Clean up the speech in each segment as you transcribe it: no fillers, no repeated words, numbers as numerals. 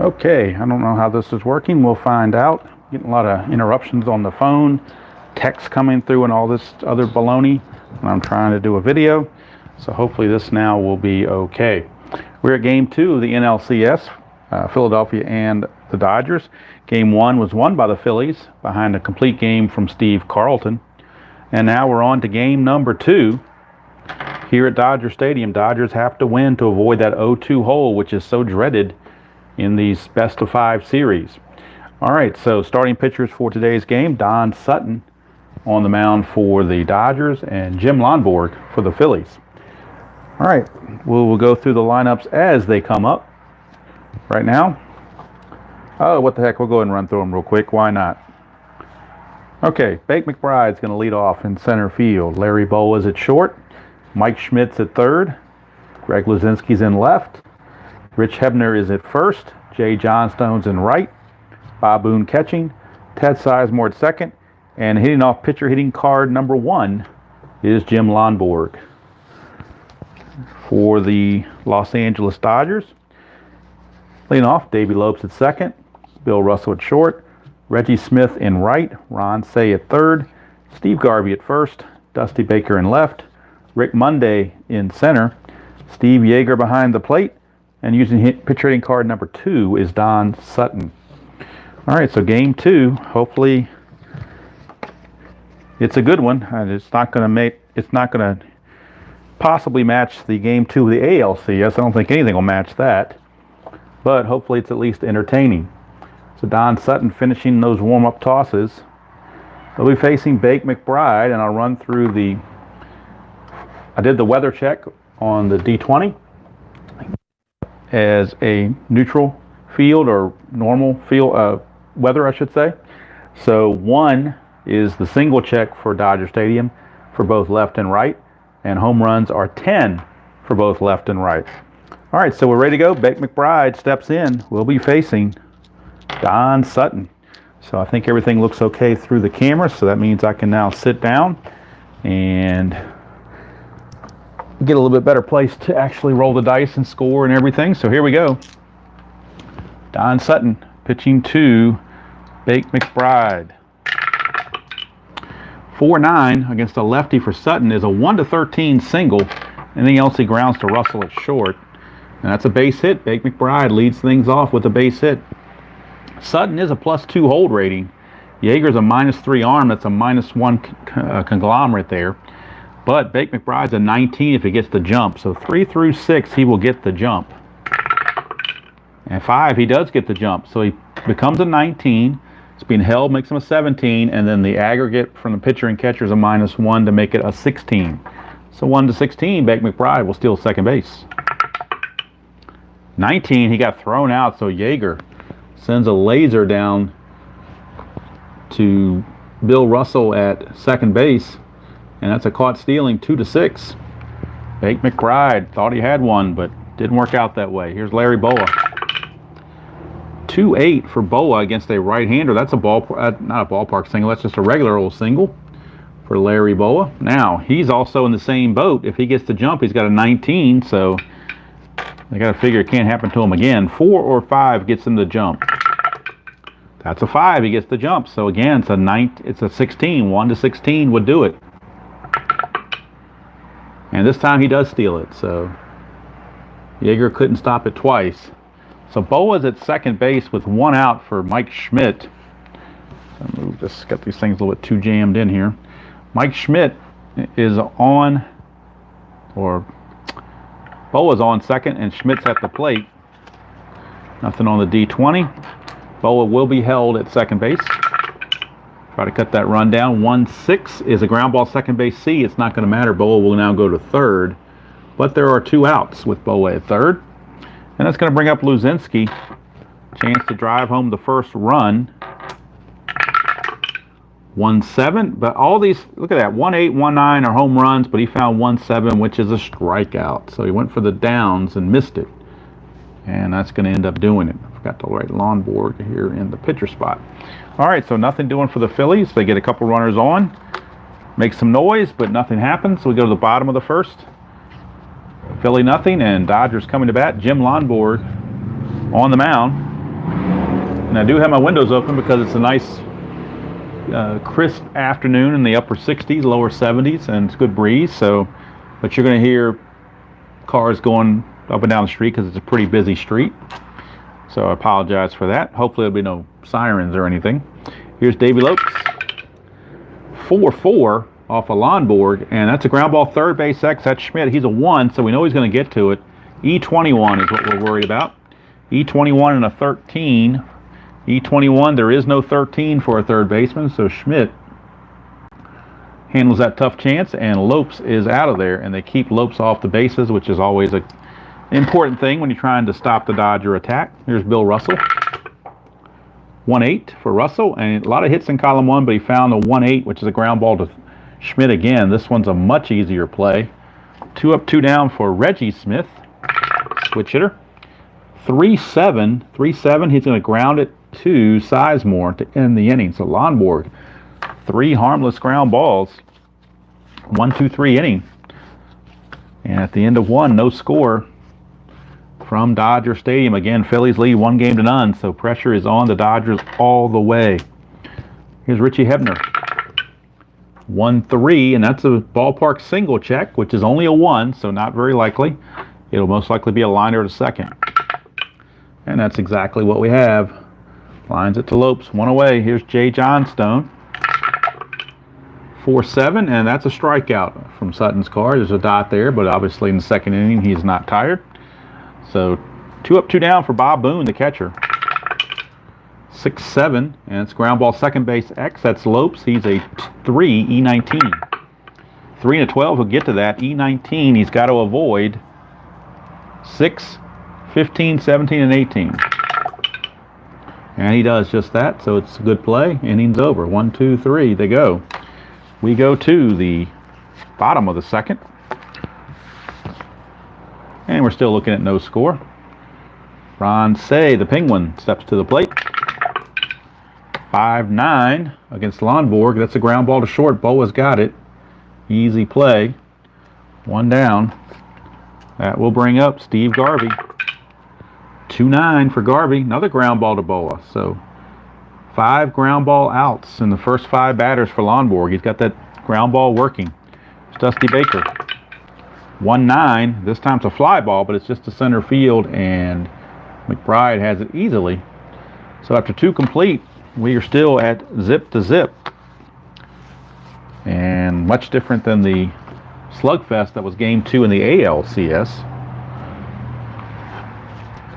Okay, I don't know how this is working. We'll find out. Getting a lot of interruptions on the phone, text coming through, and all this other baloney when I'm trying to do a video. So hopefully this now will be okay. We're at game 2 of the NLCS, Philadelphia and the Dodgers. Game 1 was won by the Phillies behind a complete game from Steve Carlton. And now we're on to game number 2 here at Dodger Stadium. Dodgers have to win to avoid that 0-2 hole, which is so dreaded in these best-of-5 series. All right, so starting pitchers for today's game, Don Sutton on the mound for the Dodgers and Jim Lonborg for the Phillies. All right, we'll go through the lineups as they come up right now. Oh, what the heck, we'll go ahead and run through them real quick. Why not? Okay, Bake McBride's going to lead off in center field. Larry Bowa's at short. Mike Schmidt's at third. Greg Luzinski's in left. Rich Hebner is at first. Jay Johnstone's in right. Bob Boone catching. Ted Sizemore at second. And hitting off pitcher hitting card number 1 is Jim Lonborg for the Los Angeles Dodgers. Leading off, Davey Lopes at second. Bill Russell at short. Reggie Smith in right. Ron Say at third. Steve Garvey at first. Dusty Baker in left. Rick Monday in center. Steve Yeager behind the plate. And using pitcher hitting card number 2 is Don Sutton. All right, so game 2. Hopefully, it's a good one. It's not going to possibly match the game 2 of the ALCS. I don't think anything will match that. But hopefully, it's at least entertaining. So Don Sutton finishing those warm-up tosses. They'll be facing Bake McBride, and I'll run through I did the weather check on the D20 as a neutral field or normal field weather, I should say. So 1 is the single check for Dodger Stadium for both left and right, and home runs are 10 for both left and right. All right, so we're ready to go. Bake McBride steps in. We'll be facing Don Sutton. So I think everything looks okay through the camera, so that means I can now sit down and get a little bit better place to actually roll the dice and score and everything. So here we go. Don Sutton pitching to Bake McBride. 4-9 against a lefty for Sutton is a 1-13 single. Anything else he grounds to Russell at short. And that's a base hit. Bake McBride leads things off with a base hit. Sutton is a +2 hold rating. Yeager's a -3 arm. That's a -1 conglomerate there. But Bake McBride's a 19 if he gets the jump. So 3 through 6, he will get the jump. And 5, he does get the jump. So he becomes a 19. It's being held, makes him a 17. And then the aggregate from the pitcher and catcher is a -1 to make it a 16. So 1-16, Bake McBride will steal second base. 19, he got thrown out. So Yeager sends a laser down to Bill Russell at second base. And that's a caught stealing, 2-6. Bake McBride thought he had one, but didn't work out that way. Here's Larry Bowa. 2-8 for Bowa against a right-hander. That's a not a ballpark single. That's just a regular old single for Larry Bowa. Now, he's also in the same boat. If he gets the jump, he's got a 19, so they got to figure it can't happen to him again. 4 or 5 gets him the jump. That's a 5. He gets the jump. So again, it's a 16. 1-16 would do it. And this time he does steal it, so Yeager couldn't stop it twice. So Bowa's at second base with 1 out for Mike Schmidt. I'll move this, got these things a little bit too jammed in here. Mike Schmidt is on, or Bowa's on second, and Schmidt's at the plate. Nothing on the D20. Bowa will be held at second base. Try to cut that run down. 1-6 is a ground ball second base C. It's not going to matter. Bowa will now go to third. But there are 2 outs with Bowa at third. And that's going to bring up Luzinski. Chance to drive home the first run. 1-7. But all these, look at that. 1-8, 1-9 are home runs, but he found 1-7, which is a strikeout. So he went for the downs and missed it. And that's going to end up doing it. I forgot to write Lonborg here in the pitcher spot. All right, so nothing doing for the Phillies. They get a couple runners on, make some noise, but nothing happens. So we go to the bottom of the first. Philly nothing, and Dodgers coming to bat. Jim Lonborg on the mound. I do have my windows open because it's a nice crisp afternoon in the upper 60s, lower 70s, and it's a good breeze. So, but you're going to hear cars going up and down the street because it's a pretty busy street. So I apologize for that. Hopefully there'll be no sirens or anything. Here's Davey Lopes. 4-4 off a Lonborg, and that's a ground ball third base X. That's Schmidt. He's a 1, so we know he's going to get to it. E21 is what we're worried about. E21 and a 13. E21, there is no 13 for a third baseman, so Schmidt handles that tough chance, and Lopes is out of there, and they keep Lopes off the bases, which is always an important thing when you're trying to stop the Dodger attack. Here's Bill Russell. 1-8 for Russell, and a lot of hits in column 1, but he found the 1-8, which is a ground ball to Schmidt again. This one's a much easier play. 2 up, 2 down for Reggie Smith, switch hitter. 3-7, he's going to ground it to Sizemore to end the inning. So Lonborg, 3 harmless ground balls, 1-2-3 inning. And at the end of 1, no score from Dodger Stadium. Again, Phillies lead 1-0, so pressure is on the Dodgers all the way. Here's Richie Hebner. 1-3, and that's a ballpark single check, which is only a 1, so not very likely. It'll most likely be a liner to second. And that's exactly what we have. Lines it to Lopes, 1 away. Here's Jay Johnstone. 4-7, and that's a strikeout from Sutton's car. There's a dot there, but obviously in the second inning he's not tired. So 2 up, 2 down for Bob Boone, the catcher. 6-7, and it's ground ball second base X. That's Lopes. He's a 3, E19. 3 and a 12, he'll get to that. E19, he's got to avoid 6, 15, 17, and 18. And he does just that, so it's a good play. Inning's over. 1, 2, 3, they go. We go to the bottom of the second. And we're still looking at no score. Ron Say, the Penguin, steps to the plate. 5-9 against Lonborg. That's a ground ball to short. Boa's got it. Easy play. 1 down. That will bring up Steve Garvey. 2-9 for Garvey. Another ground ball to Boa. So 5 ground ball outs in the first 5 batters for Lonborg. He's got that ground ball working. It's Dusty Baker. 1-9. This time it's a fly ball, but it's just to center field, and McBride has it easily. So after 2 complete, we are still at zip to zip. And much different than the slugfest that was game 2 in the ALCS.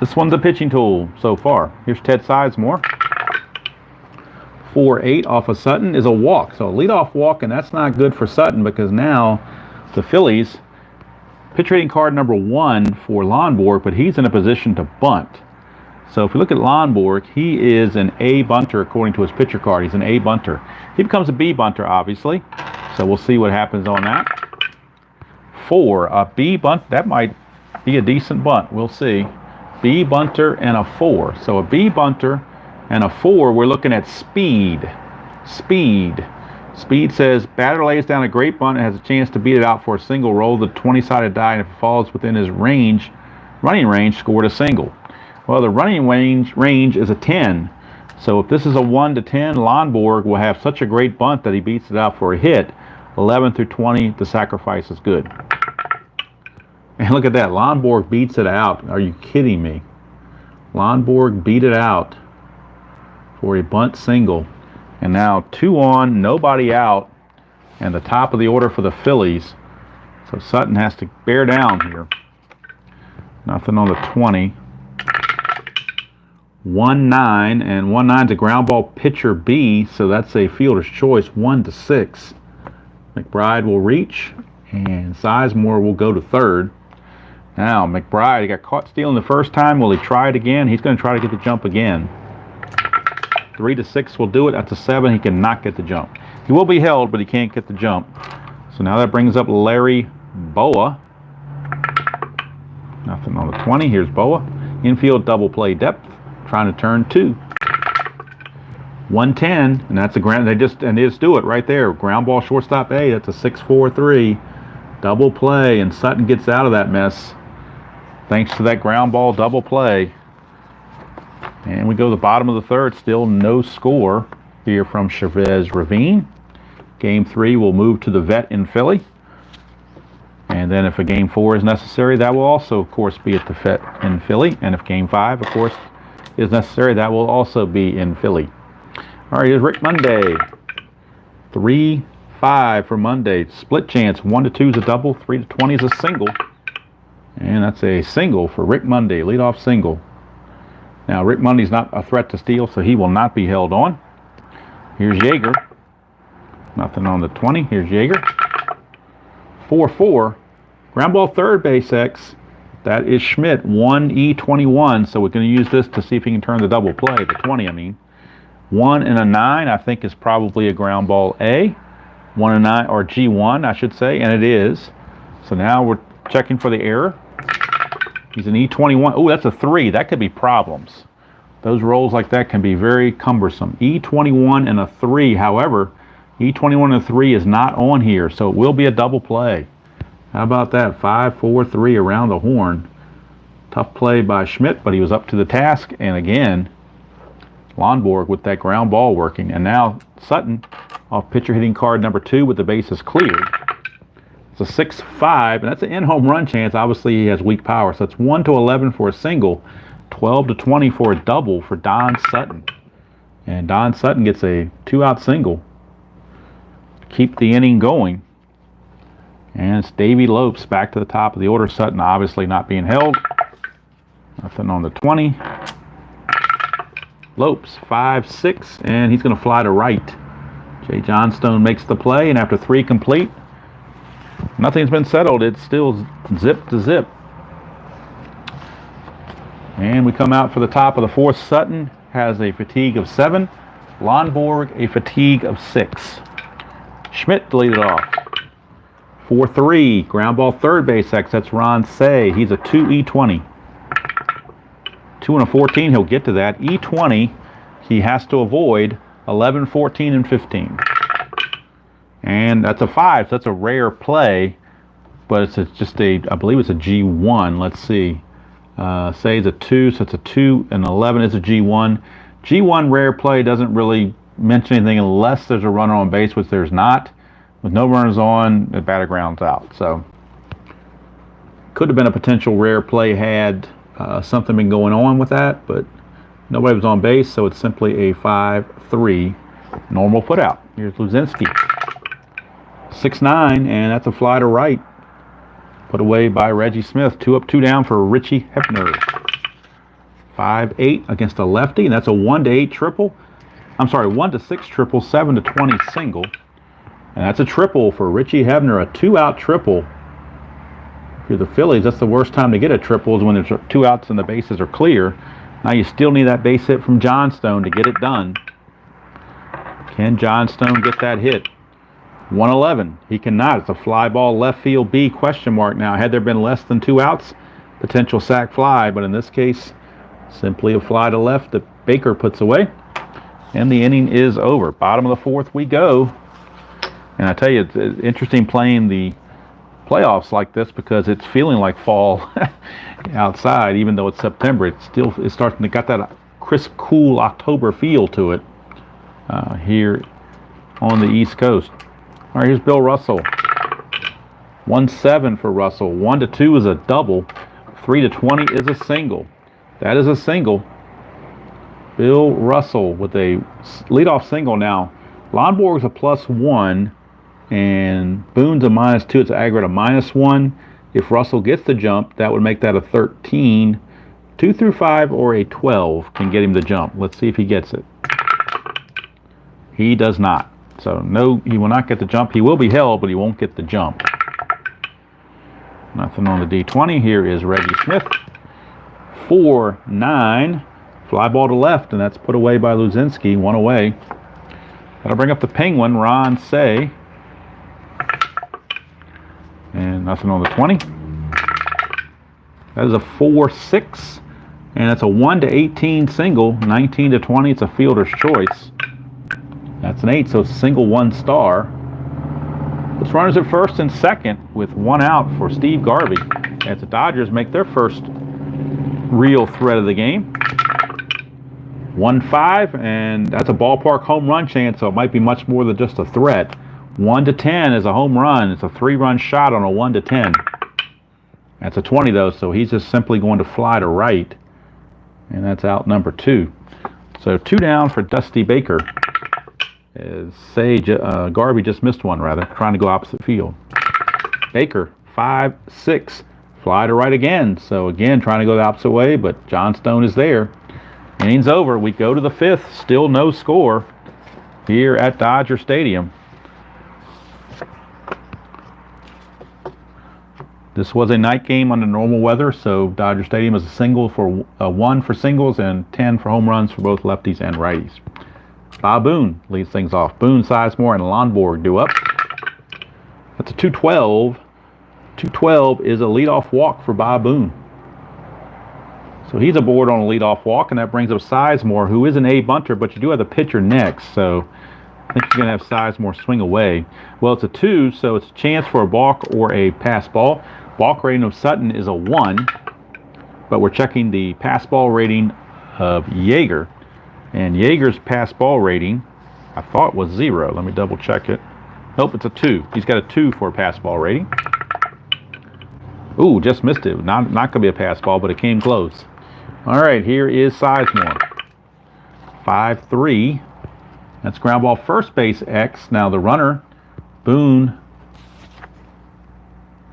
This one's a pitching tool so far. Here's Ted Sizemore. 4-8 off of Sutton is a walk. So a leadoff walk, and that's not good for Sutton because now the Phillies, pitch rating card number 1 for Lonborg, but he's in a position to bunt. So if we look at Lonborg, he is an A bunter according to his pitcher card. He's an A bunter. He becomes a B bunter, obviously. So we'll see what happens on that. 4, a B bunt. That might be a decent bunt. We'll see. B bunter and a 4. So a B bunter and a 4, we're looking at speed. Speed. Speed says batter lays down a great bunt and has a chance to beat it out for a single. Roll the 20-sided die, and if it falls within his range, running range, scored a single. Well, the running range is a 10. So if this is a 1 to 10, Lonborg will have such a great bunt that he beats it out for a hit. 11 through 20, the sacrifice is good. And look at that, Lonborg beats it out. Are you kidding me? Lonborg beat it out for a bunt single. And now 2 on, nobody out, and the top of the order for the Phillies. So Sutton has to bear down here. Nothing on the 20. 1-9, and 1-9's a ground ball pitcher B, so that's a fielder's choice. 1 to 6. McBride will reach, and Sizemore will go to third. Now McBride, he got caught stealing the first time. Will he try it again? He's going to try to get the jump again. 3 to 6 will do it. That's a 7. He cannot get the jump. He will be held, but he can't get the jump. So now that brings up Larry Boa. Nothing on the 20. Here's Boa. Infield double play depth. Trying to turn 2. 110, and that's a ground. They just do it right there. Ground ball shortstop A. That's a 6-4-3. Double play, and Sutton gets out of that mess thanks to that ground ball double play. And we go to the bottom of the third, still no score here from Chavez Ravine. Game 3 will move to the vet in Philly. And then if a game 4 is necessary, that will also, of course, be at the vet in Philly. And if game 5, of course, is necessary, that will also be in Philly. All right, here's Rick Monday. 3-5 for Monday. Split chance. 1 to 2 is a double. 3 to 20 is a single. And that's a single for Rick Monday. Leadoff single. Now, Rick Monday's not a threat to steal, so he will not be held on. Here's Yeager. Nothing on the 20. Here's Yeager. 4-4. Ground ball third base X. That is Schmidt. 1E21. So we're going to use this to see if he can turn the double play. The 20, I mean. 1 and a 9, I think, is probably a ground ball A. 1 and 9, or G1, I should say, and it is. So now we're checking for the error. He's an E21. Oh, that's a 3. That could be problems. Those rolls like that can be very cumbersome. E21 and a 3. However, E21 and a 3 is not on here, so it will be a double play. How about that? 5-4-3 around the horn. Tough play by Schmidt, but he was up to the task. And again, Lonborg with that ground ball working. And now Sutton off pitcher hitting card number 2 with the bases cleared. It's a 6-5, and that's an in-home run chance. Obviously, he has weak power. So it's 1 to 11 for a single, 12 to 20 for a double for Don Sutton. And Don Sutton gets a 2-out single to keep the inning going. And it's Davey Lopes back to the top of the order. Sutton obviously not being held. Nothing on the 20. Lopes, 5-6, and he's going to fly to right. Jay Johnstone makes the play, and after 3 complete, nothing's been settled. It's still zip to zip. And we come out for the top of the 4th. Sutton has a fatigue of 7. Lonborg, a fatigue of 6. Schmidt to lead it off. 4-3, ground ball third base X. That's Ron Say. He's a 2E20. 2 and a 14, he'll get to that. E20, he has to avoid 11, 14, and 15. And that's a 5, so that's a rare play, but it's just a, I believe it's a G1. Let's see. Say it's a 2, so it's a 2 and 11 is a G1. G1 rare play doesn't really mention anything unless there's a runner on base, which there's not. With no runners on, the batter grounds out. So could have been a potential rare play had something been going on with that, but nobody was on base, so it's simply a 5-3 normal put out. Here's Luzinski. 6-9, and that's a fly to right. Put away by Reggie Smith. 2 up, 2 down for Richie Hebner. 5-8 against a lefty, and that's a 1-8 triple. I'm sorry, 1-6 triple, 7-20 single. And that's a triple for Richie Hebner, a 2-out triple. If you're the Phillies, that's the worst time to get a triple is when there's 2 outs and the bases are clear. Now you still need that base hit from Johnstone to get it done. Can Johnstone get that hit? 111. He cannot. It's a fly ball left field B question mark now. Had there been less than 2 outs, potential sac fly, but in this case, simply a fly to left that Baker puts away. And the inning is over. Bottom of the 4th we go. And I tell you, it's interesting playing the playoffs like this because it's feeling like fall outside, even though it's September. It's starting to got that crisp, cool October feel to it here on the East Coast. All right, here's Bill Russell. 1-7 for Russell. 1-2 is a double. 3-20 is a single. That is a single. Bill Russell with a leadoff single now. Lonborg's a +1. And Boone's a -2. It's aggregate a -1. If Russell gets the jump, that would make that a 13. 2 through 5 or a 12 can get him the jump. Let's see if he gets it. He does not. So no, he will not get the jump. He will be held, but he won't get the jump. Nothing on the D20. Here is Reggie Smith. 4-9. Fly ball to left, and that's put away by Luzinski. 1 away. That'll bring up the Penguin, Ron Say. And nothing on the 20. That is a 4-6. And that's a 1-18 single. 19-20, it's a fielder's choice. That's an 8, so single 1 star. Let's runners at first and second with 1 out for Steve Garvey as the Dodgers make their first real threat of the game. 1-5, and that's a ballpark home run chance, so it might be much more than just a threat. 1-10 is a home run. It's a 3-run shot on a 1-10. That's a 20 though, so he's just simply going to fly to right, and that's out number 2. So 2 down for Dusty Baker. As Garvey just missed one, rather, trying to go opposite field. Baker, 5-6, fly to right again. So again, trying to go the opposite way, but John Stone is there. Innings over. We go to the 5th. Still no score here at Dodger Stadium. This was a night game under normal weather, so Dodger Stadium is a single for 1 for singles and 10 for home runs for both lefties and righties. Bob Boone leads things off. Boone, Sizemore, and Lonborg do up. That's a 2-12. 2-12 is a leadoff walk for Bob Boone. So he's aboard on a leadoff walk, and that brings up Sizemore, who is an A bunter, but you do have the pitcher next, so I think you're going to have Sizemore swing away. Well, it's a 2, so it's a chance for a balk or a pass ball. Balk rating of Sutton is a 1, but we're checking the pass ball rating of Yeager. And Yeager's pass ball rating, I thought, was 0. Let me double check it. Nope, it's a 2. He's got a 2 for a pass ball rating. Ooh, just missed it. Not going to be a pass ball, but it came close. All right, here is Sizemore. 5-3. That's ground ball first base X. Now the runner, Boone,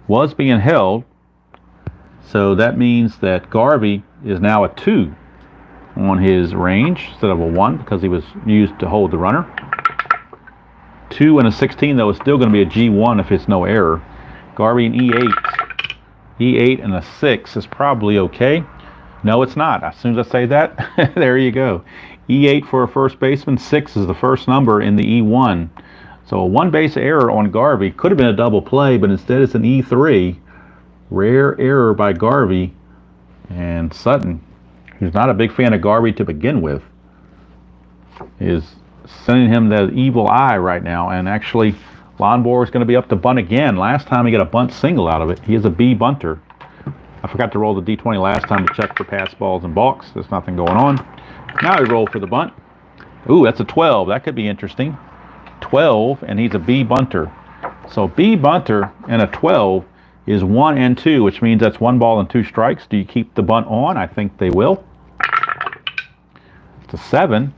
was being held. So that means that Garvey is now a 2 on his range instead of a 1 because he was used to hold the runner. 2 and a 16 though is still going to be a G1 if it's no error. Garvey an E8. E8 and a 6 is probably okay. No, it's not. As soon as I say that, there you go. E8 for a first baseman, 6 is the first number in the E1. So a 1 base error on Garvey could have been a double play, but instead it's an E3. Rare error by Garvey. And Sutton, who's not a big fan of Garvey to begin with, is sending him the evil eye right now. And actually, Lonborg is going to be up to bunt again. Last time he got a bunt single out of it. He is a B bunter. I forgot to roll the D20 last time to check for pass balls and balks. There's nothing going on. Now he rolled for the bunt. Ooh, that's a 12. That could be interesting. 12, and he's a B bunter. So B bunter and a 12 is 1 and 2, which means that's 1 ball and 2 strikes. Do you keep the bunt on? I think they will. It's a 7.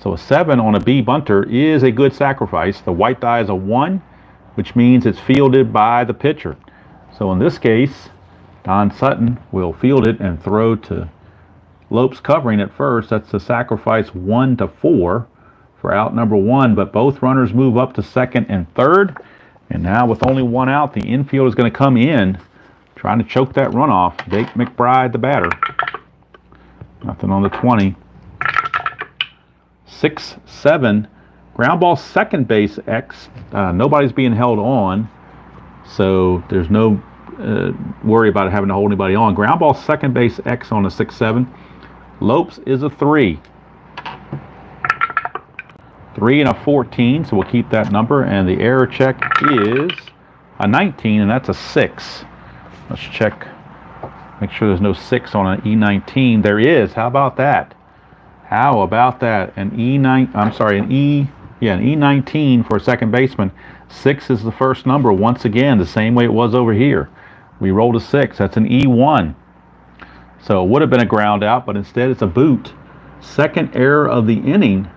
So a 7 on a B bunter is a good sacrifice. The white die is a 1, which means it's fielded by the pitcher. So in this case, Don Sutton will field it and throw to Lopes covering at first. That's the sacrifice 1-4 for out number 1, but both runners move up to second and third. And now with only 1 out, the infield is going to come in, trying to choke that runoff. Jake McBride, the batter. Nothing on the 20. 6-7. Ground ball second base X. Nobody's being held on, so there's no worry about having to hold anybody on. Ground ball second base X on a 6-7. Lopes is a 3. 3 and a 14, so we'll keep that number. And the error check is a 19, and that's a 6. Let's check, make sure there's no 6 on an E19. There is. How about that? How about that? An E19 for a second baseman. 6 is the first number once again, the same way it was over here. We rolled a 6. That's an E1. So it would have been a ground out, but instead it's a boot. Second error of the inning,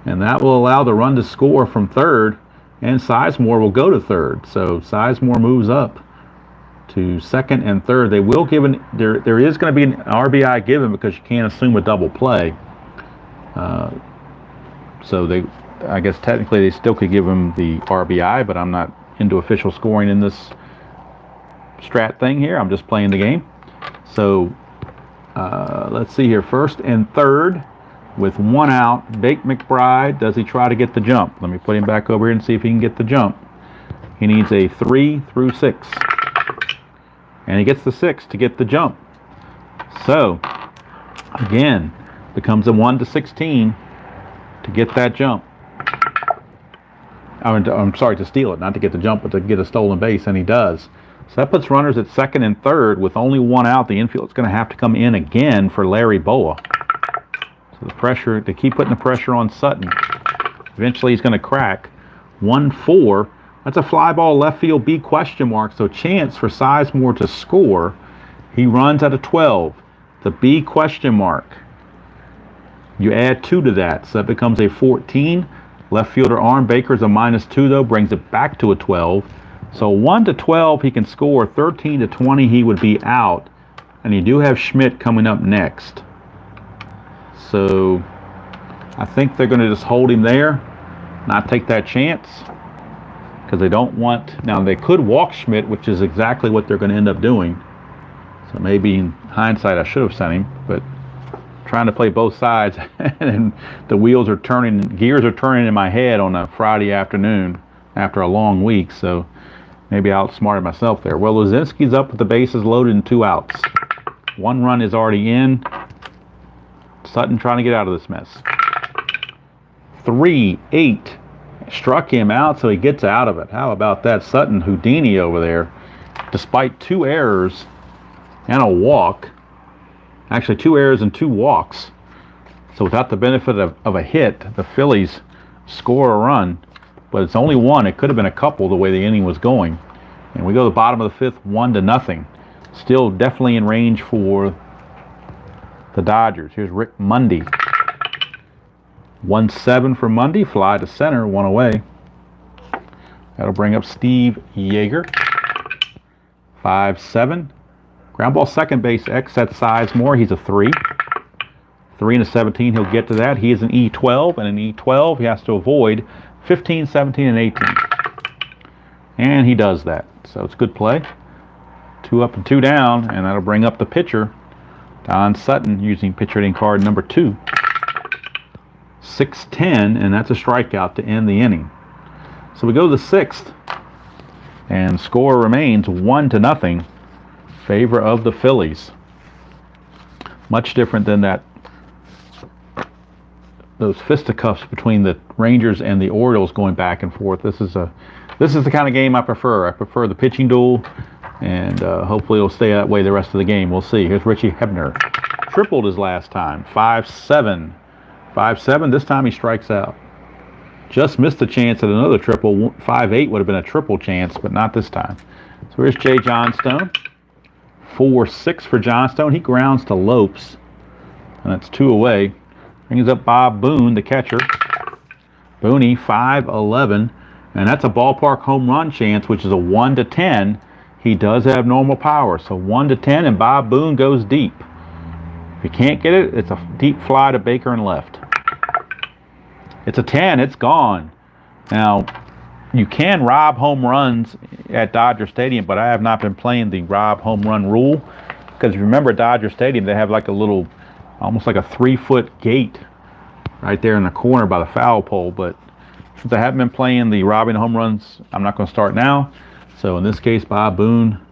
and that will allow the run to score from third, and Sizemore will go to third. So Sizemore moves up to second and third. They will give there is going to be an RBI given because you can't assume a double play. So I guess technically they still could give him the RBI, but I'm not into official scoring in this strat thing here. I'm just playing the game. So let's see here. First and third with 1 out. Jake McBride, does he try to get the jump? Let me put him back over here and see if he can get the jump. He needs a 3 through 6. And he gets the 6 to get the jump. So, again, becomes a 1-16 to get that jump. I'm sorry, to steal it, not to get the jump, but to get a stolen base, and he does. So that puts runners at second and third with only 1 out. The infield is going to have to come in again for Larry Boa. So the pressure, they keep putting the pressure on Sutton. Eventually he's going to crack. 1-4. That's a fly ball left field B question mark. So chance for Sizemore to score. He runs at a 12. The B question mark. You add 2 to that. So that becomes a 14. Left fielder arm. Baker's a -2 though. Brings it back to a 12. So 1-12 he can score. 13-20 he would be out. And you do have Schmidt coming up next. So I think they're going to just hold him there. Not take that chance. Because they don't want... Now they could walk Schmidt, which is exactly what they're going to end up doing. So maybe in hindsight I should have sent him. But trying to play both sides. And the wheels are turning, gears are turning in my head on a Friday afternoon after a long week. So maybe I outsmarted myself there. Well, Luzinski's up with the bases loaded and 2 outs. 1 run is already in. Sutton trying to get out of this mess. 3-8. Struck him out, so he gets out of it. How about that? Sutton Houdini over there. Despite 2 errors and a walk. Actually, 2 errors and 2 walks. So without the benefit of a hit, the Phillies score a run. But it's only 1. It could have been a couple the way the inning was going. And we go to the bottom of the 5th, 1-0. Still definitely in range for the Dodgers. Here's Rick Mundy. 1-7 for Mundy. Fly to center, 1 away. That'll bring up Steve Yeager. 5-7. Ground ball second base, X. That's Sizemore. He's a 3. 3-17. He'll get to that. He is an E12, and an E12 he has to avoid 15, 17, and 18. And he does that. So it's good play. 2 up and 2 down, and that'll bring up the pitcher, Don Sutton, using pitcher hitting card number 2. 6-10, and that's a strikeout to end the inning. So we go to the 6th, and score remains 1-0, favor of the Phillies. Much different than those fisticuffs between the Rangers and the Orioles going back and forth. This is the kind of game I prefer. I prefer the pitching duel, and hopefully it'll stay that way the rest of the game. We'll see. Here's Richie Hebner. Tripled his last time. 5-7. 5-7. This time he strikes out. Just missed a chance at another triple. 5-8 would have been a triple chance, but not this time. So here's Jay Johnstone. 4-6 for Johnstone. He grounds to Lopes, and that's 2 away. Brings up Bob Boone, the catcher. Booney, 5-11, and that's a ballpark home run chance, which is a 1-10. He does have normal power, so 1-10, and Bob Boone goes deep. If you can't get it, it's a deep fly to Baker and left. It's a 10. It's gone. Now, you can rob home runs at Dodger Stadium, but I have not been playing the rob home run rule, because if you remember at Dodger Stadium, they have like a little, almost like a 3-foot gate right there in the corner by the foul pole. But since I haven't been playing the robbing home runs, I'm not going to start now. So in this case, Bob Boone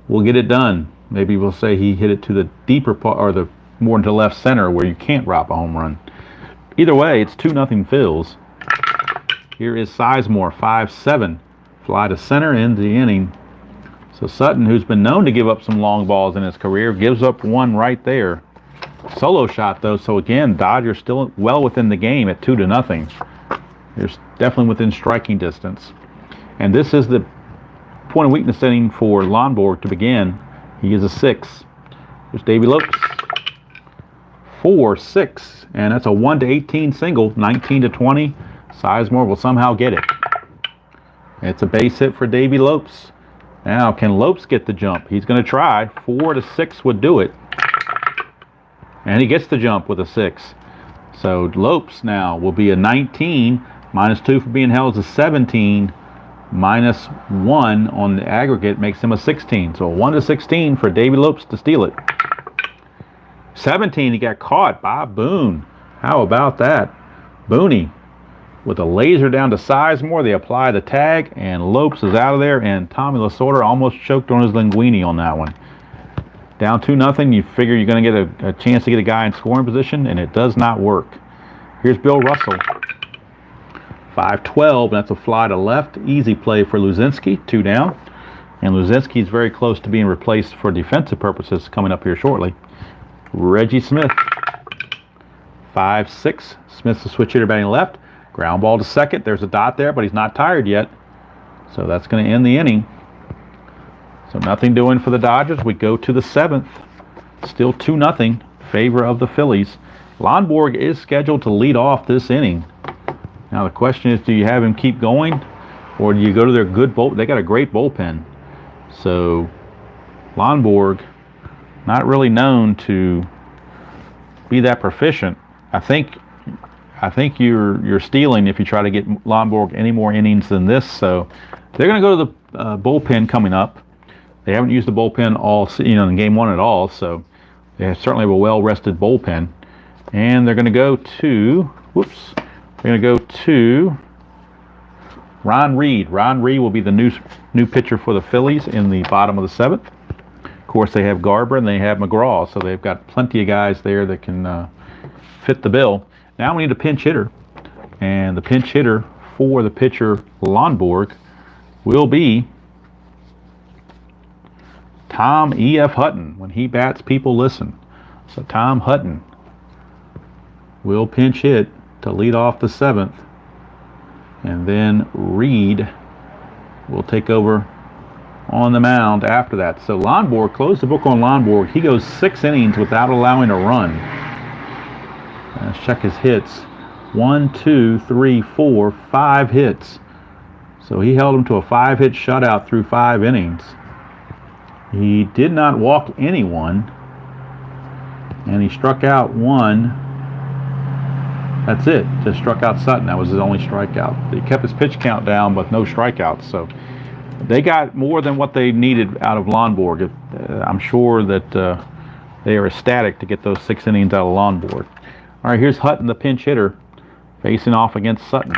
will get it done. Maybe we'll say he hit it to the deeper part, or the more into left center where you can't rob a home run. Either way, it's 2-0 Phils. Here is Sizemore, 5-7. Fly to center, ends the inning. So Sutton, who's been known to give up some long balls in his career, gives up one right there. Solo shot though, so again, Dodgers still well within the game at 2-0. They're definitely within striking distance. And this is the point of weakness inning for Lonborg to begin. He is a 6. There's Davey Lopes. 4-6, and that's a 1-18 single. 19-20. Sizemore will somehow get it. It's a base hit for Davey Lopes. Now, can Lopes get the jump? He's going to try. 4-6 would do it. And he gets the jump with a 6. So Lopes now will be a 19. -2 for being held is a 17. -1 on the aggregate makes him a 16. So a 1-16 for Davey Lopes to steal it. 17, he got caught. Bob Boone. How about that? Booney with a laser down to Sizemore. They apply the tag, and Lopes is out of there, and Tommy Lasorda almost choked on his linguine on that one. Down 2-0, you figure you're going to get a chance to get a guy in scoring position, and it does not work. Here's Bill Russell. 5-12, and that's a fly to left. Easy play for Luzinski, 2 down. And Luzinski is very close to being replaced for defensive purposes coming up here shortly. Reggie Smith. 5-6. Smith's the switch hitter batting left. Ground ball to second. There's a dot there, but he's not tired yet. So that's going to end the inning. So nothing doing for the Dodgers. We go to the 7th. Still 2-0 favor of the Phillies. Lonborg is scheduled to lead off this inning. Now the question is, do you have him keep going, or do you go to their good bull? They got a great bullpen. So Lonborg, not really known to be that proficient. I think you're stealing if you try to get Lonborg any more innings than this. So they're going to go to the bullpen coming up. They haven't used the bullpen in game 1 at all. So they certainly have a well-rested bullpen, and they're going to go to Ron Reed. Ron Reed will be the new pitcher for the Phillies in the bottom of the 7th. Of course, they have Garber and they have McGraw, so they've got plenty of guys there that can fit the bill. Now we need a pinch hitter, and the pinch hitter for the pitcher Lonborg will be Tom E.F. Hutton. When he bats, people listen. So Tom Hutton will pinch hit to lead off the 7th, and then Reed will take over on the mound after that. So Lonborg, close the book on Lonborg. He goes 6 innings without allowing a run. Let's check his hits. 1, 2, 3, 4, 5 hits. So he held him to a 5-hit shutout through 5 innings. He did not walk anyone, and he struck out 1. That's it. Just struck out Sutton. That was his only strikeout. He kept his pitch count down, but no strikeouts. So they got more than what they needed out of Lonborg. I'm sure that they are ecstatic to get those 6 innings out of Lonborg. All right, here's Hutton, the pinch hitter, facing off against Sutton.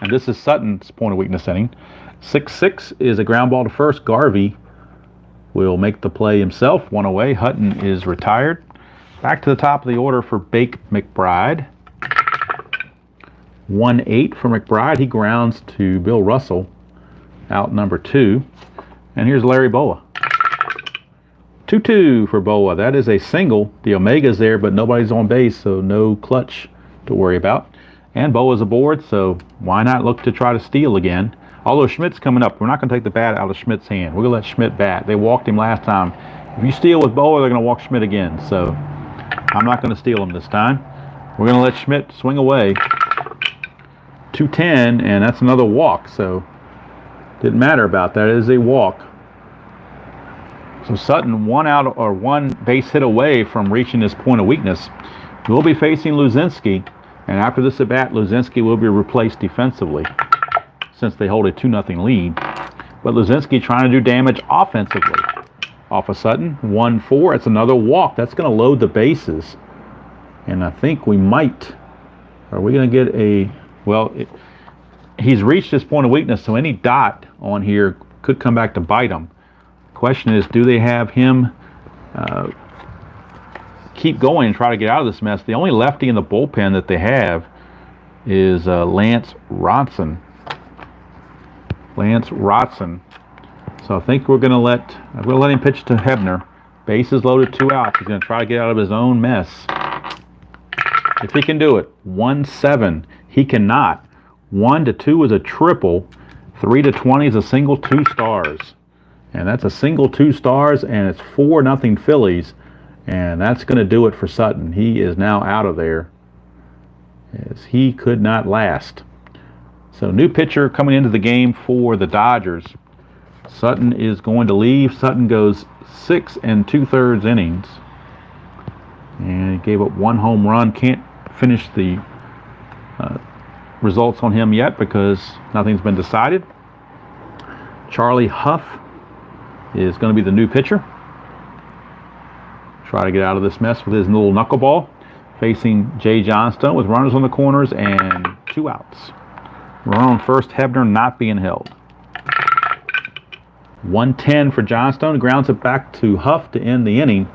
And this is Sutton's point of weakness inning. 6-6 is a ground ball to first. Garvey will make the play himself. 1 away. Hutton is retired. Back to the top of the order for Bake McBride. 1-8 for McBride. He grounds to Bill Russell, out number 2. And here's Larry Boa. 2-2 for Boa. That is a single. The Omega's there, but nobody's on base, so no clutch to worry about. And Boa's aboard, so why not look to try to steal again? Although Schmidt's coming up, we're not going to take the bat out of Schmidt's hand. We're going to let Schmidt bat. They walked him last time. If you steal with Boa, they're going to walk Schmidt again. So I'm not going to steal him this time. We're going to let Schmidt swing away. 2-10, and that's another walk. So didn't matter about that. It is a walk. So Sutton one base hit away from reaching his point of weakness. We'll be facing Luzinski, and after this at bat, Luzinski will be replaced defensively, since they hold a 2-0 lead. But Luzinski trying to do damage offensively. Off of Sutton, 1-4. It's another walk. That's going to load the bases. And I think we might. Are we going to get a... Well, he's reached his point of weakness, so any dot on here could come back to bite him. Question is, do they have him keep going and try to get out of this mess? The only lefty in the bullpen that they have is Lance Rodson. So I think we're going to let him pitch to Hebner. Bases loaded, 2 outs. He's going to try to get out of his own mess. If he can do it. 1-7. He cannot. 1-2 is a triple. 3-20 is a single 2 stars. And that's a single 2 stars, and it's 4-0 Phillies. And that's going to do it for Sutton. He is now out of there, as he could not last. So new pitcher coming into the game for the Dodgers. Sutton is going to leave. Sutton goes 6 2/3 innings. And he gave up 1 home run. Can't finish the results on him yet because nothing's been decided. Charlie Huff is going to be the new pitcher. Try to get out of this mess with his little knuckleball. Facing Jay Johnstone with runners on the corners and 2 outs. Runner on first, Hebner not being held. 1-10 for Johnstone. Grounds it back to Huff to end the inning.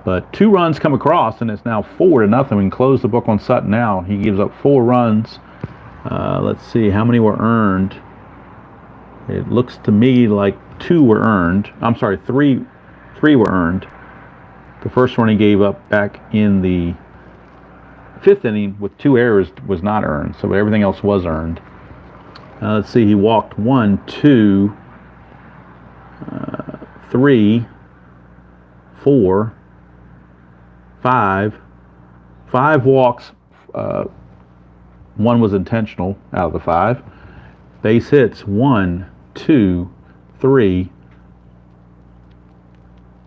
But 2 runs come across, and it's now 4-0. We can close the book on Sutton now. He gives up 4 runs. Let's see, how many were earned? It looks to me like 2 were earned. I'm sorry, 3 were earned. The first one he gave up back in the fifth inning with 2 errors was not earned, so everything else was earned. Let's see, he walked 1, 2, 3, 4, 5. 5 walks. 1 was intentional out of the 5. Base hits 1, 2, 3,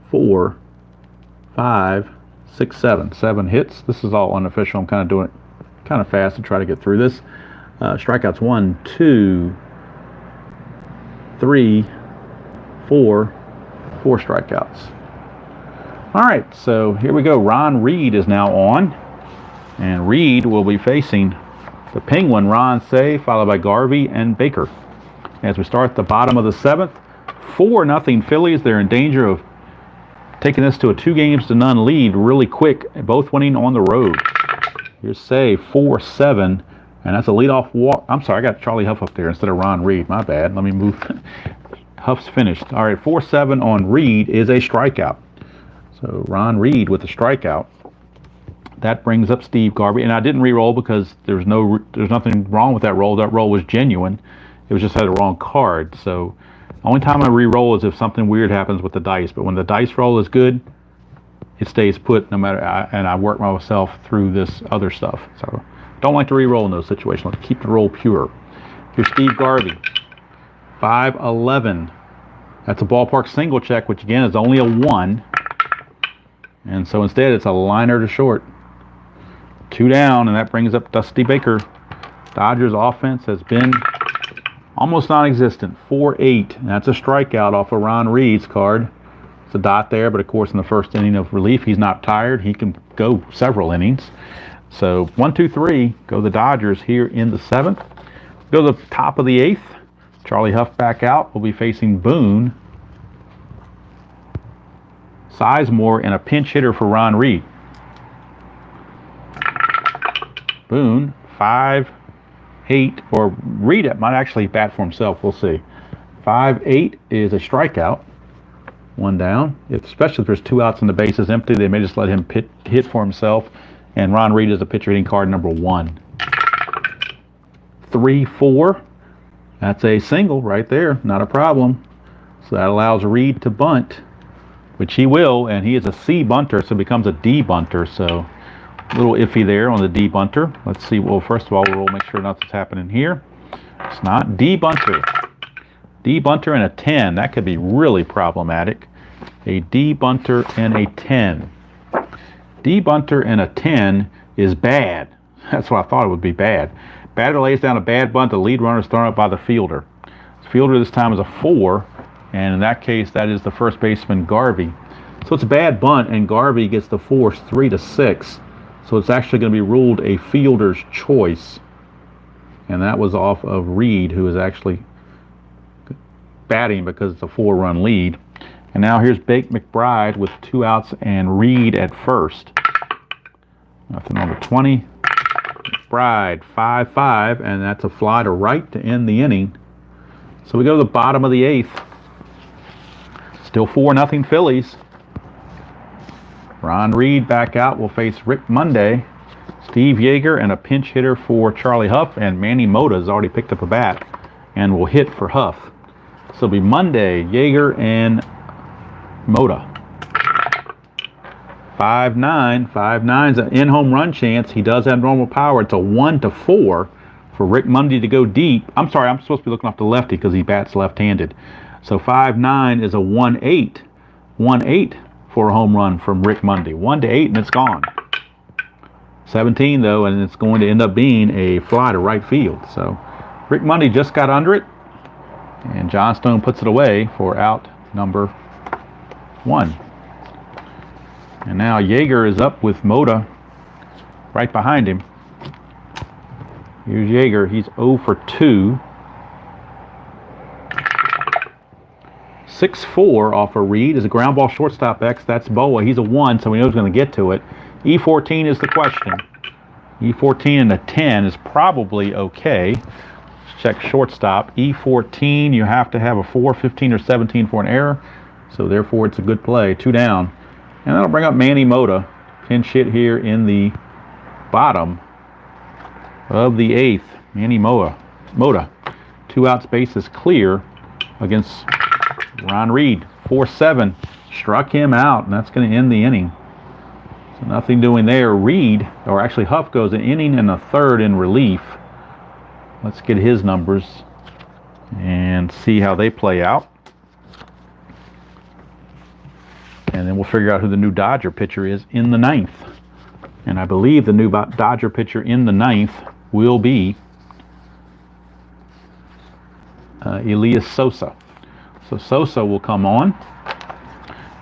4, 5, 6, 7. 7 hits. This is all unofficial. I'm kind of doing it kind of fast to try to get through this. Strikeouts 1, 2, 3, 4. 4 strikeouts. All right, so here we go. Ron Reed is now on, and Reed will be facing the Penguin, Ron Say, followed by Garvey and Baker. As we start the bottom of the 7th, 4-0 Phillies. They're in danger of taking this to a 2-0 lead really quick, both winning on the road. Here's Say, 4-7, and that's a leadoff walk. I'm sorry, I got Charlie Huff up there instead of Ron Reed. My bad. Let me move. Huff's finished. All right, 4-7 on Reed is a strikeout. So Ron Reed with a strikeout. That brings up Steve Garvey, and I didn't re-roll because there's nothing wrong with that roll. That roll was genuine. It was just had a wrong card. So only time I re-roll is if something weird happens with the dice. But when the dice roll is good, it stays put no matter. And I work myself through this other stuff. So don't like to re-roll in those situations. Let's keep the roll pure. Here's Steve Garvey, 5-11. That's a ballpark single check, which again is only a 1. And so instead it's a liner to short. 2 down, and that brings up Dusty Baker. Dodgers offense has been almost non-existent. 4-8. And that's a strikeout off of Ron Reed's card. It's a dot there, but of course in the first inning of relief, he's not tired. He can go several innings. So 1, 2, 3, go the Dodgers here in the 7th. Go to the top of the 8th. Charlie Huff back out. We'll be facing Boone, Sizemore, and a pinch hitter for Ron Reed. Boone, 5-8, or Reed might actually bat for himself. We'll see. 5-8 is a strikeout. 1 down. Especially if there's 2 outs and the base is empty, they may just let him hit for himself. And Ron Reed is a pitcher hitting card number 1. 3-4. That's a single right there. Not a problem. So that allows Reed to bunt, which he will, and he is a C bunter, so it becomes a D bunter. So a little iffy there on the D bunter. Let's see. Well, first of all, we'll make sure nothing's happening here. It's not. D bunter. D bunter and a 10. That could be really problematic. A D bunter and a 10. D bunter and a 10 is bad. That's what I thought it would be bad. Batter lays down a bad bunt. The lead runner is thrown up by the fielder. The fielder this time is a 4, and in that case, that is the first baseman Garvey. So it's a bad bunt, and Garvey gets the force 3-6. So it's actually going to be ruled a fielder's choice, and that was off of Reed, who is actually batting because it's a 4-run lead. And now here's Bake McBride with 2 outs and Reed at first. Nothing on the 20. McBride, 5-5, and that's a fly to right to end the inning. So we go to the bottom of the 8th. Still 4-0 Phillies. Ron Reed back out will face Rick Monday, Steve Yeager, and a pinch hitter for Charlie Huff, and Manny Mota has already picked up a bat and will hit for Huff. So it'll be Monday, Yeager, and Mota. 5-9. 5-9's an in-home run chance. He does have normal power. It's a 1-4 for Rick Monday to go deep. I'm sorry, I'm supposed to be looking off the lefty because he bats left-handed. So 5-9 is a 1-8. 1-8 for a home run from Rick Monday. 1-8, and it's gone. 17, though, and it's going to end up being a fly to right field. So Rick Monday just got under it, and John Stone puts it away for out number 1. And now Yeager is up with Mota right behind him. Here's Yeager. He's 0 for 2. 6-4 off of Reed is a ground ball shortstop X. That's Boa. He's a 1, so we know he's going to get to it. E14 is the question. E14 and a 10 is probably okay. Let's check shortstop. E14, you have to have a 4, 15, or 17 for an error. So therefore, it's a good play. 2 down. And that'll bring up Manny Mota. Pinch hit here in the bottom of the 8th. Manny Mota. 2 outs, bases clear against Ron Reed. 4-7. Struck him out, and that's going to end the inning. So nothing doing there. Reed, or actually Huff, goes an inning and a third in relief. Let's get his numbers and see how they play out. And then we'll figure out who the new Dodger pitcher is in the 9th. And I believe the new Dodger pitcher in the 9th will be Elias Sosa. So Sosa will come on.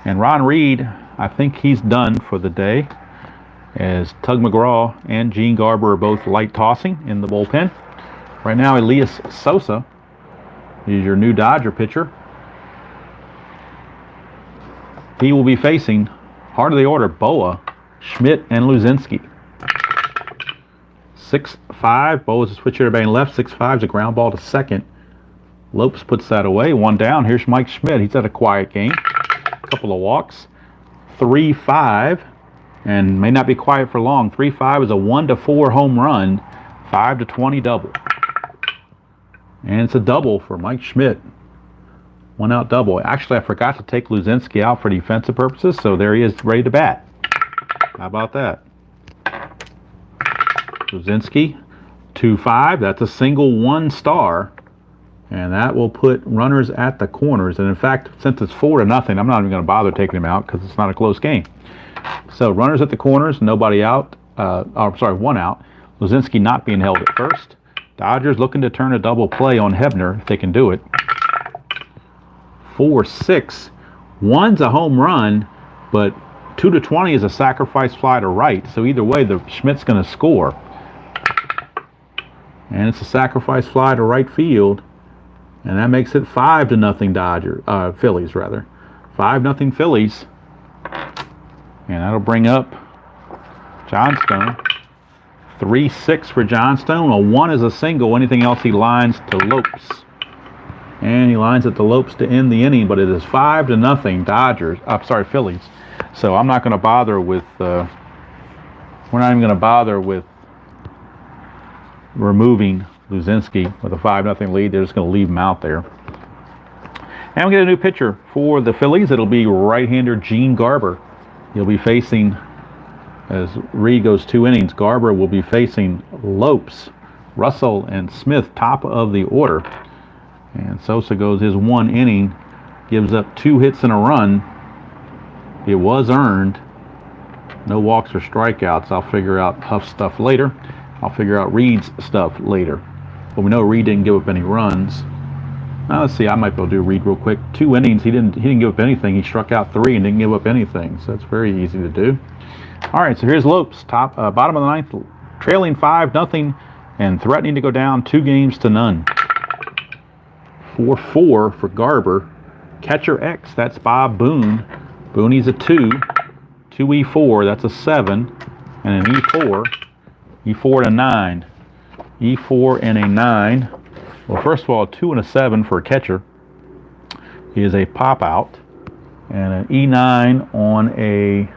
And Ron Reed, I think he's done for the day, as Tug McGraw and Gene Garber are both light tossing in the bullpen. Right now, Elias Sosa is your new Dodger pitcher. He will be facing, heart of the order, Boa, Schmidt, and Luzinski. 6-5. Boa's a switch hitter batting left. 6-5 is a ground ball to second. Lopes puts that away. 1 down. Here's Mike Schmidt. He's had a quiet game. A couple of walks. 3-5, and may not be quiet for long. 3-5 is a 1-4 home run. 5-20 double. And it's a double for Mike Schmidt. 1 out double. Actually, I forgot to take Luzinski out for defensive purposes, so there he is ready to bat. How about that? Luzinski, 2-5. That's a single 1 star. And that will put runners at the corners. And in fact, since it's 4-0, I'm not even going to bother taking him out because it's not a close game. So runners at the corners, nobody out. 1 out. Luzinski not being held at first. Dodgers looking to turn a double play on Hebner if they can do it. 4-6. 1's a home run, but 2-20 is a sacrifice fly to right. So either way, the Schmidt's going to score. And it's a sacrifice fly to right field. And that makes it 5-0 Phillies rather. 5-0 Phillies. And that'll bring up Johnstone. 3-6 for Johnstone. A 1 is a single. Anything else he lines to Lopes. And he lines it to Lopes to end the inning, but it is 5-0 Phillies. So I'm not going to bother with we're not even going to bother with removing Luzinski with a 5-0 lead. They're just going to leave him out there. And we get a new pitcher for the Phillies. It'll be right-hander Gene Garber. He'll be facing, as Reed goes 2 innings, Garber will be facing Lopes, Russell, and Smith, top of the order. And Sosa goes his 1 inning, gives up 2 hits and a run. It was earned. No walks or strikeouts. I'll figure out Huff's stuff later. I'll figure out Reed's stuff later. But we know Reed didn't give up any runs. Now let's see, I might be able to do Reed real quick. 2 innings, he didn't give up anything. He struck out 3 and didn't give up anything. So that's very easy to do. All right, so here's Lopes, bottom of the 9th, trailing 5-0 and threatening to go down 2-0. 4-4 for Garber. Catcher X, that's Bob Boone. Boone's a 2. 2E4, that's a 7. And an E4. E4 and a 9. E4 and a 9. Well, first of all, a 2 and a 7 for a catcher is a pop out. And an E9 on a,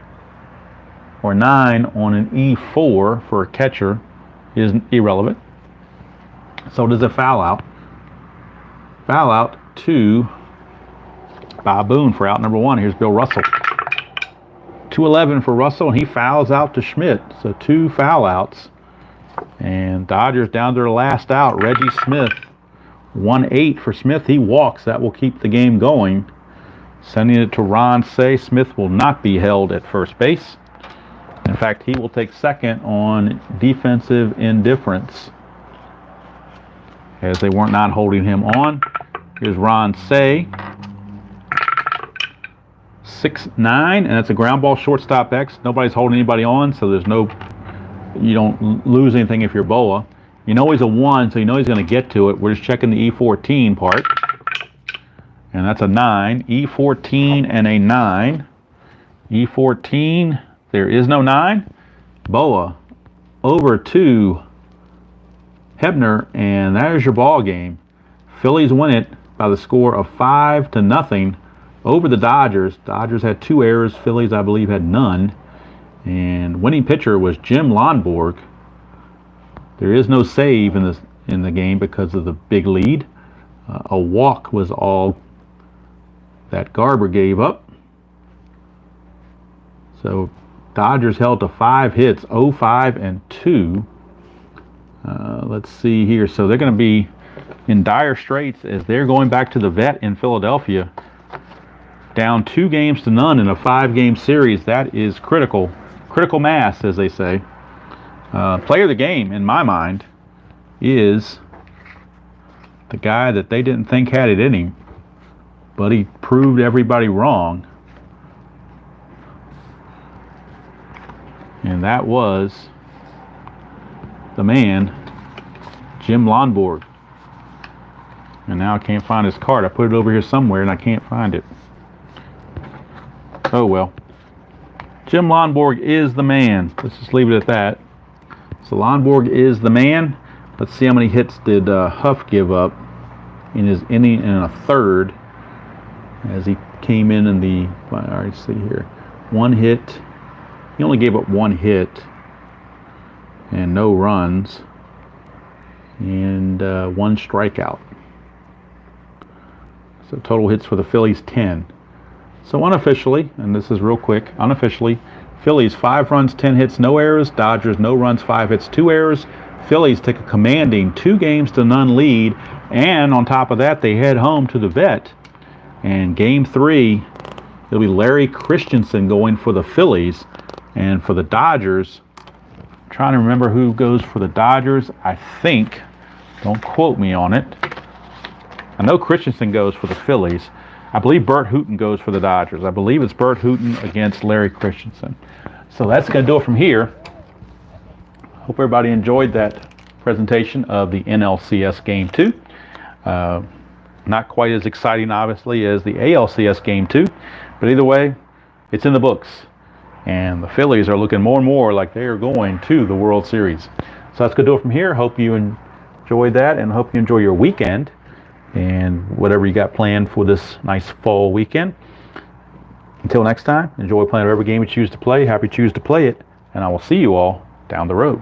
or 9 on an E4 for a catcher is irrelevant. So does a foul out. Foul out to Bob Boone for out number 1. Here's Bill Russell. 2-11 for Russell, and he fouls out to Schmidt. So 2 foul outs. And Dodgers down to their last out. Reggie Smith. 1-8 for Smith. He walks. That will keep the game going. Sending it to Ron Say. Smith will not be held at first base. In fact, he will take second on defensive indifference, as they weren't not holding him on. Here's Ron Say. 6-9, and that's a ground ball, shortstop X. Nobody's holding anybody on, so there's no, you don't lose anything if you're Boa. You know he's a 1, so you know he's going to get to it. We're just checking the E14 part. And that's a 9. E14 and a 9. E14, there is no 9. Boa over to Hebner, and there's your ball game. Phillies win it by the score of 5-0 over the Dodgers. Dodgers had 2 errors. Phillies, I believe, had none. And winning pitcher was Jim Lonborg. There is no save in the game because of the big lead. A walk was all that Garber gave up. So Dodgers held to 5 hits, 0-5 and 2. Let's see here. So they're going to be in dire straits as they're going back to the vet in Philadelphia. Down 2-0 in a 5-game series. That is critical. Critical mass, as they say. Player of the game, in my mind, is the guy that they didn't think had it in him, but he proved everybody wrong. And that was the man, Jim Lonborg. And now I can't find his card. I put it over here somewhere and I can't find it. Oh well. Jim Lonborg is the man. Let's just leave it at that. So Lonborg is the man. Let's see how many hits did Huff give up in his inning and a third as he came in the, all right, see here. 1 hit. He only gave up 1 hit and no runs and 1 strikeout. So total hits for the Phillies 10. So unofficially, and this is real quick, unofficially, Phillies 5 runs, 10 hits, no errors. Dodgers no runs, 5 hits, 2 errors. Phillies take a commanding 2-0 lead, and on top of that, they head home to the vet. And Game 3, it'll be Larry Christensen going for the Phillies, and for the Dodgers, I'm trying to remember who goes for the Dodgers. I think, don't quote me on it. I know Christensen goes for the Phillies. I believe Bert Hooton goes for the Dodgers. I believe it's Bert Hooton against Larry Christensen. So that's going to do it from here. Hope everybody enjoyed that presentation of the NLCS Game 2. Not quite as exciting, obviously, as the ALCS Game 2. But either way, it's in the books. And the Phillies are looking more and more like they are going to the World Series. So that's going to do it from here. Hope you enjoyed that and hope you enjoy your weekend. And whatever you got planned for this nice fall weekend. Until next time, enjoy playing whatever game you choose to play. Happy you choose to play it. And I will see you all down the road.